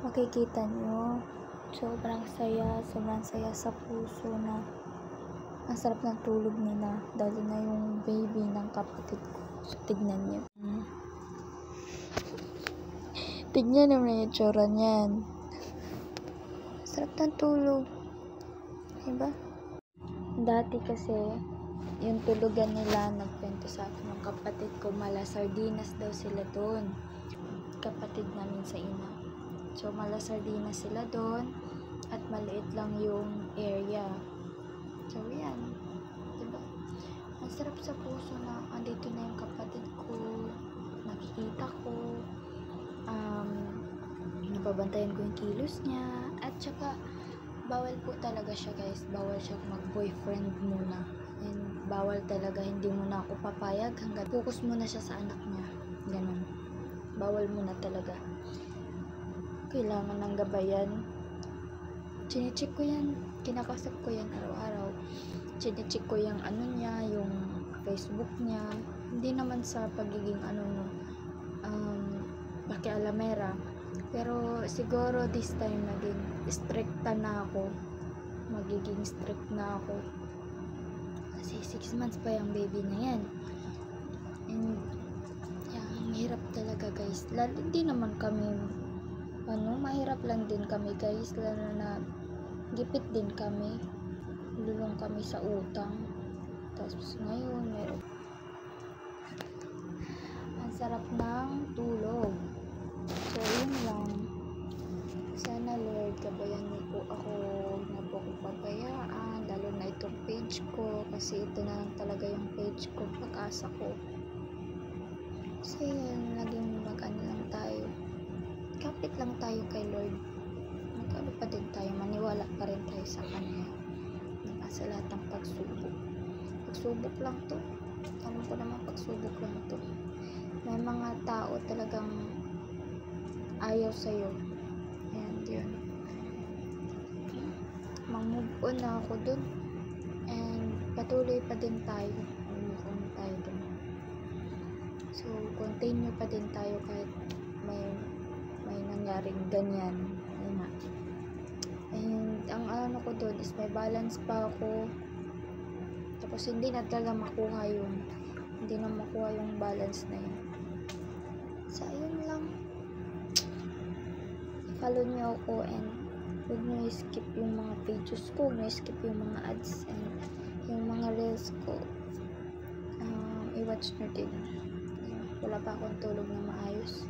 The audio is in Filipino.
makikita nyo, sobrang saya sa puso na ang sarap ng tulog nila, lalo na yung baby ng kapatid ko. So, tignan nyo. Tignan naman yung itsura niyan. Sarap ng tulog. Diba? Dati kasi, yung tulugan nila, nagkwento sa akin ng kapatid ko, mala sardinas daw sila doon. Kapatid namin sa ina. So, mala sardinas sila doon, at maliit lang yung area. So, yan. Diba? Ang sarap sa puso na andito na yung kapatid ko, nakikita ko, nababantayan ko yung kilos niya, at saka, bawal po talaga siya guys, bawal siya mag-boyfriend muna. And bawal talaga, hindi mo na ako papayag hanggang focus muna siya sa anak niya. Ganun. Bawal muna talaga. Kailangan ng gabayan. Chinecheck ko yan. Kinakasap ko yan araw-araw. Chinecheck ko yung ano niya, yung Facebook niya. Hindi naman sa pagiging pakialamera. Pero siguro this time naging stricta na ako. Magiging strict na ako. Kasi 6 months pa yung baby na yan. And ang hirap talaga guys. Hindi naman kami mahirap lang din kami guys. Lalo na gipit din kami. Lulong kami sa utang. Tapos ngayon meron. Ang sarap ng tulog. So yun lang. Sana Lord, gabayan mo po ako. Huwag na po akong pabayaan. Lalo na itong page ko. Kasi ito na lang talaga yung page ko. Pag-asa ko. Kasi yun, naging mag-ano lang tayo. Kapit lang tayo kay Lord. Magkano pa din tayo. Maniwala pa rin tayo sa Kanya. Sa lahat ng pagsubok. Pagsubok lang to. Alam ko naman pagsubok lang to. May mga tao talagang ayaw sa'yo. And yun. Mag-move on na ako dun. And patuloy pa din tayo. Mag-move on tayo dun. So, continue pa din tayo kahit may nangyaring ganyan. Ayun na. And ang ano ko dun is may balance pa ako. Tapos hindi na talaga makuha yung balance na yun. So, ayun lang. Follow nyo ako and huwag nyo skip yung mga pages ko, huwag nyo skip yung mga ads and yung mga reels ko. I-watch nyo din. Wala pa akong tulog na maayos.